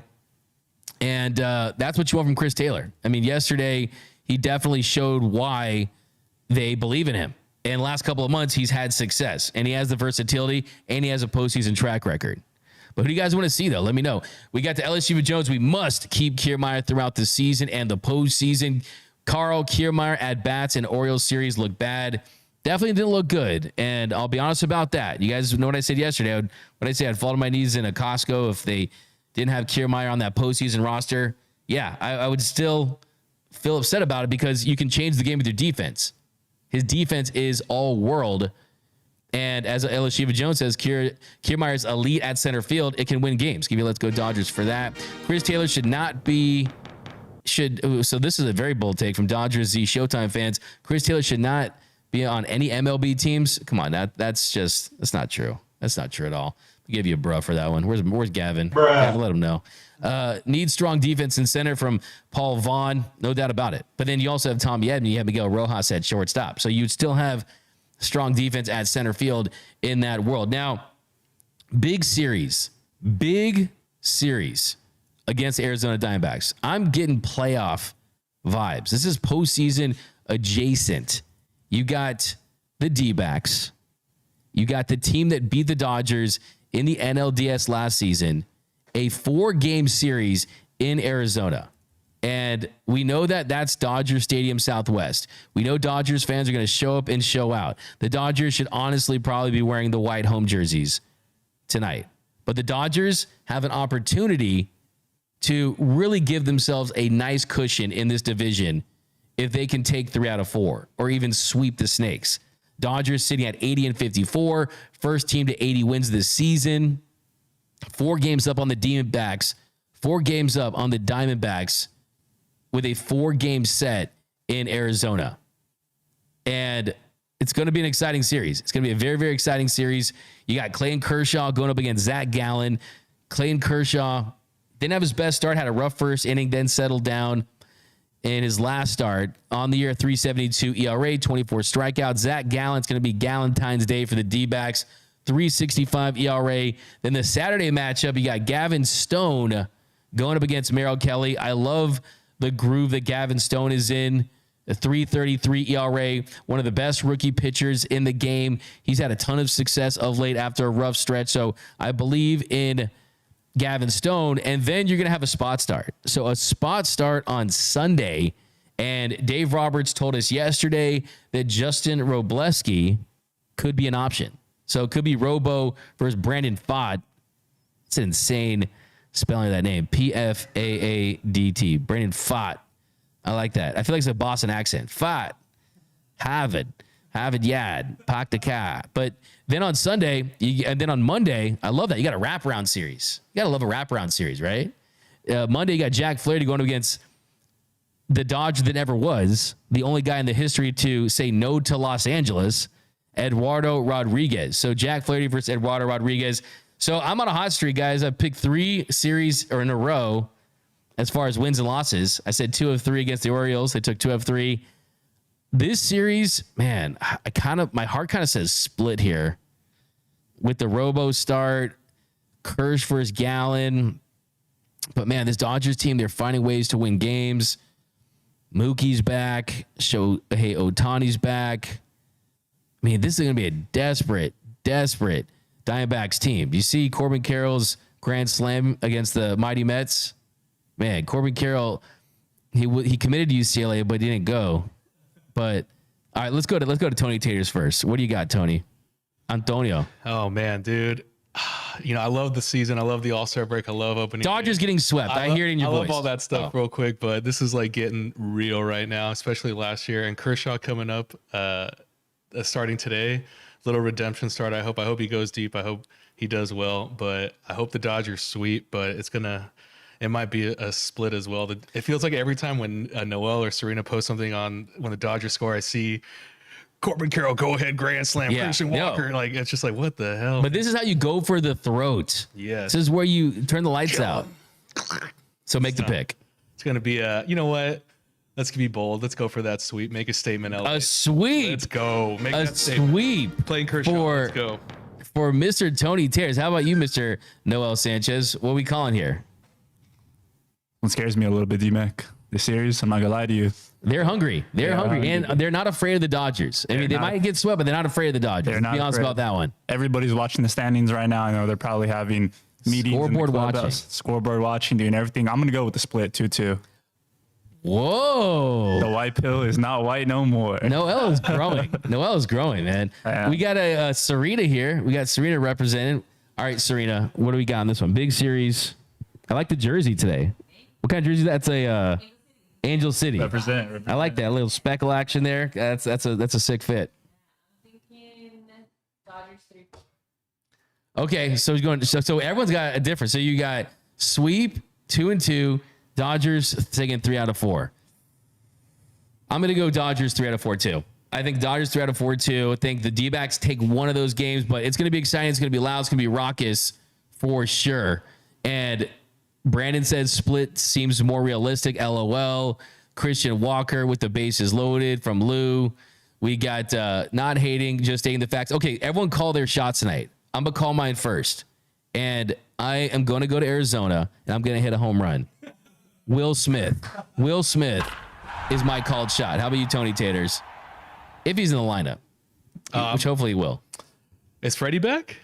and that's what you want from Chris Taylor. I mean, yesterday, he definitely showed why they believe in him. In the last couple of months, he's had success, and he has the versatility, and he has a postseason track record. But who do you guys want to see, though? Let me know. We got the LSU with Jones. We must keep Kiermaier throughout the season and the postseason. Carl Kiermaier at bats in Orioles series looked bad. Definitely didn't look good, and I'll be honest about that. You guys know what I said yesterday. When I say I'd fall to my knees in a Costco if they didn't have Kiermaier on that postseason roster. Yeah, I would still feel upset about it because you can change the game with your defense. His defense is all world. And as LSU Jones says, Kiermaier's elite at center field. It can win games. Give me let's go Dodgers for that. Chris Taylor should not be, so this is a very bold take from Dodgers Z Showtime fans. Chris Taylor should not be on any MLB teams. Come on, that's not true. That's not true at all. I'll give you a bruh for that one. Where's Gavin? Gavin, let him know. Need strong defense in center from Paul Vaughn, no doubt about it. But then you also have Tommy Edman, you have Miguel Rojas at shortstop. So you'd still have strong defense at center field in that world. Now, big series against the Arizona Diamondbacks. I'm getting playoff vibes. This is postseason adjacent. You got the D-backs. You got the team that beat the Dodgers in the NLDS last season. A 4-game series in Arizona. And we know that that's Dodger Stadium Southwest. We know Dodgers fans are going to show up and show out. The Dodgers should honestly probably be wearing the white home jerseys tonight. But the Dodgers have an opportunity to really give themselves a nice cushion in this division if they can take 3 out of 4 or even sweep the Snakes. Dodgers sitting at 80-54, first team to 80 wins this season. 4 games up on the Diamondbacks, 4 games up on the Diamondbacks with a 4-game set in Arizona. And it's going to be an exciting series. It's going to be a very, very exciting series. You got Clayton Kershaw going up against Zach Gallen. Clayton Kershaw didn't have his best start, had a rough first inning, then settled down in his last start. On the year, 3.72 ERA, 24 strikeouts. Zach Gallen's going to be Galentine's Day for the D-backs, 3.65 ERA. Then the Saturday matchup, you got Gavin Stone going up against Merrill Kelly. I love the groove that Gavin Stone is in. A 3.33 ERA, one of the best rookie pitchers in the game. He's had a ton of success of late after a rough stretch. So I believe in Gavin Stone. And then you're going to have a spot start. So a spot start on Sunday. And Dave Roberts told us yesterday that Justin Robleski could be an option. So it could be Robo versus Brandon Pfaadt. It's an insane spelling of that name. P-F-A-A-D-T. Brandon Pfaadt. I like that. I feel like it's a Boston accent. Pfaadt. Harvard. Yad. Pak the Ka. But then on Sunday, and then on Monday, I love that. You got a wraparound series. You got to love a wraparound series, right? Monday, you got Jack Flaherty going against the Dodger that never was, the only guy in the history to say no to Los Angeles, Eduardo Rodriguez. So Jack Flaherty versus Eduardo Rodriguez. So I'm on a hot streak, guys. I've picked 3 series in a row as far as wins and losses. I said 2 of 3 against the Orioles. They took 2 of 3. This series, man, my heart kind of says split here with the Robo start, Kersh versus Gallen. But man, this Dodgers team, they're finding ways to win games. Mookie's back. Shohei Ohtani's back. I mean, this is going to be a desperate Diamondbacks team. Do you see Corbin Carroll's grand slam against the mighty Mets? Man, Corbin Carroll, he committed to UCLA, but he didn't go. But all right, let's go to Tony Taters first. What do you got, Tony? Antonio. Oh man, dude. You know, I love the season. I love the All-Star break. I love opening. Dodgers getting swept. I hear it in your voice. I love all that stuff real quick, but this is like getting real right now, especially last year. And Kershaw coming up, starting today. Little redemption start. I hope he goes deep. I hope he does well, but I hope the Dodgers sweep, but it might be a split as well. It feels like every time when Noel or Serena post something on when the Dodgers score, I see Corbin Carroll go ahead grand slam, Christian Walker. Like, it's just like, what the hell? But this is how you go for the throat. Yes. This is where you turn the lights out. So make the pick. It's going to be you know what? Let's be bold. Let's go for that sweep. Make a statement. LA. A sweep. Let's go. Make a that statement. Sweep. Playing Kershaw. Let's go. For Mr. Tony Tears. How about you, Mr. Noel Sanchez? What are we calling here? What scares me a little bit, D-Mac. The series, I'm not going to lie to you. They're hungry. They're hungry. And they're not afraid of the Dodgers. I mean, they might get swept, but they're not afraid of the Dodgers. Let's be honest about that one. Everybody's watching the standings right now. I know they're probably having meetings. Scoreboard watching, doing everything. I'm going to go with the split 2-2. Whoa. The white pill is not white no more. Noel is growing. Noel is growing, man. We got a Serena here. We got Serena represented. All right, Serena, what do we got on this one? Big series. I like the jersey today. What kind of jersey? That's a Angel City. Represent. I like that little speckle action there. That's a sick fit. I'm thinking Dodgers 3. Okay, so he's going. So everyone's got a different. So you got sweep 2-2. Dodgers taking 3 out of 4. I'm gonna go Dodgers 3 out of 4 too. I think Dodgers 3 out of 4 too. I think the D-backs take one of those games, but it's gonna be exciting. It's gonna be loud. It's gonna be raucous for sure. And Brandon said split seems more realistic. LOL. Christian Walker with the bases loaded from Lou. We got not hating, just stating the facts. Okay, everyone call their shots tonight. I'm going to call mine first. And I am going to go to Arizona, and I'm going to hit a home run. Will Smith. Will Smith is my called shot. How about you, Tony Taters? If he's in the lineup, which hopefully he will. Is Freddie back?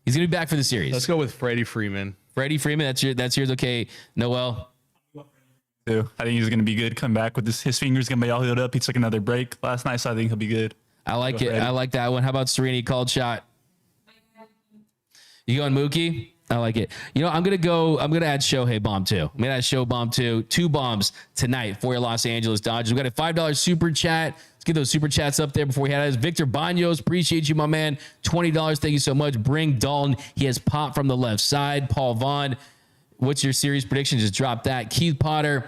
He's going to be back for the series. Let's go with Freddie Freeman. Freddie Freeman, that's yours. Okay, Noel. too. I think he's going to be good. Come back with his fingers going to be all healed up. He took another break last night, so I think he'll be good. I like it. I like that one. How about Serena called shot? You going Mookie? I like it. You know, I'm going to add Shohei bomb too. I'm going to add Show bomb too. 2 bombs tonight for your Los Angeles Dodgers. We got a $5 super chat. Let's get those super chats up there before we head out. Victor Banos, appreciate you, my man. $20. Thank you so much. Bring Dalton. He has popped from the left side. Paul Vaughn, what's your series prediction? Just drop that. Keith Potter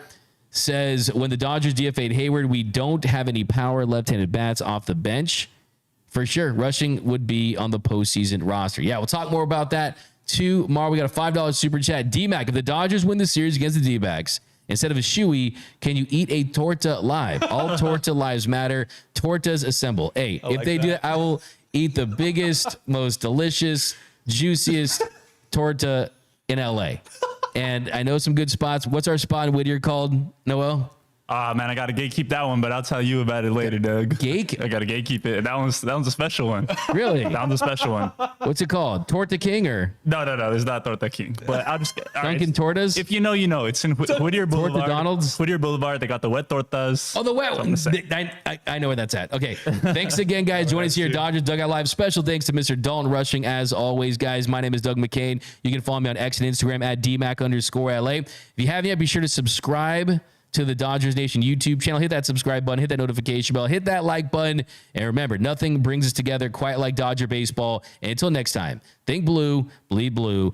says, when the Dodgers DFA'd Hayward, we don't have any power left-handed bats off the bench. For sure, Rushing would be on the postseason roster. Yeah, we'll talk more about that tomorrow. We got a $5 super chat. D-Mac, if the Dodgers win the series against the D-backs, instead of a shoey, can you eat a torta live? All torta lives matter. Tortas assemble. Hey, if they do, I will eat the biggest, most delicious, juiciest torta in LA. And I know some good spots. What's our spot in Whittier called, Noel? Man, I got to gatekeep that one, but I'll tell you about it later, Doug. Gate? I got to gatekeep it. That one's a special one. Really? That one's a special one. What's it called? Torta King or? No. There's not Torta King. But I'll just Dunkin' Tortas? If you know, you know. It's in Whittier Boulevard. Torta Donald's? Whittier Boulevard. They got the wet tortas. Oh, the wet one. I know where that's at. Okay. Thanks again, guys. Join us here at Dodgers Dugout Live. Special thanks to Mr. Dalton Rushing, as always, guys. My name is Doug McKain. You can follow me on X and Instagram at DMac_LA. If you haven't yet, be sure to subscribe to the Dodgers Nation YouTube channel. Hit that subscribe button, hit that notification bell, hit that like button. And remember, nothing brings us together quite like Dodger baseball. And until next time, think blue, bleed blue,